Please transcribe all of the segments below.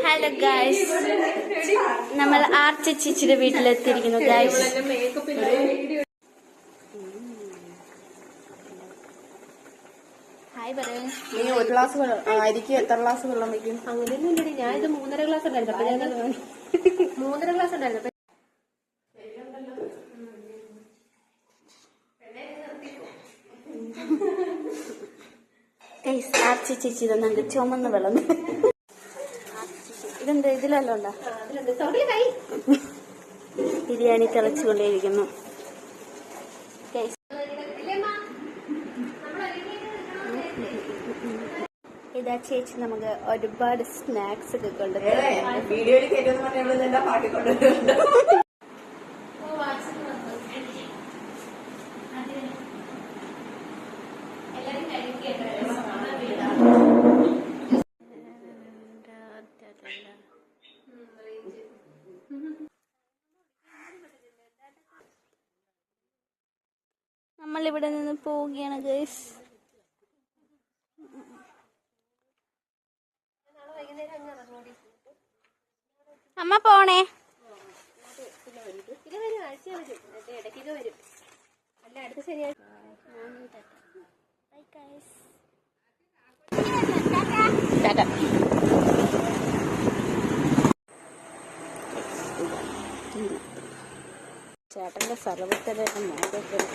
Hello guys, നമ്മൾ ആർച്ച ചേച്ചിയുടെ വീട്ടിലെത്തിയിരിക്കുന്നു guys. Hi പറയൂ. നീ ഒരു ഗ്ലാസ് അരിക്ക് എത്ര ഗ്ലാസ് വെള്ളം വെക്കും? അങ്ങനെയൊന്നും ഇല്ലടി, ഞാനിത് 3.5 ഗ്ലാസ് ഉണ്ടായിരുന്നു. അപ്പൊ ഞാൻ 3.5 ഗ്ലാസ് ഉണ്ടായിരുന്നു. ആർച്ച ചേച്ചി ഇതൊന്നുണ്ട്, ചുമന്ന് വെള്ളം. ഇതെന്താ ഇതിലെല്ലാം ഉണ്ടോ? ബിരിയാണി തിളച്ചുകൊണ്ടേയിരിക്കുന്നു. ഇതാ ചേച്ചി നമുക്ക് ഒരുപാട് സ്നാക്സ് ഒക്കെ കൊണ്ടുവരും. നമ്മളിവിടെ നിന്ന് പോവുകയാണ് ഗൈസ്. അമ്മ പോണേ. ചേട്ടന്റെ സർവത്തരം മോദപ്പുരം,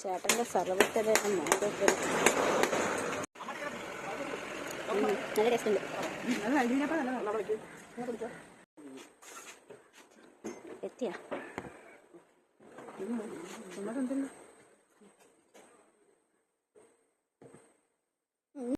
ചേട്ടന്റെ സർവത്തരം മോദപ്പുരം. നല്ല ടേസ്റ്റ് ഉണ്ട്. എത്തിയാ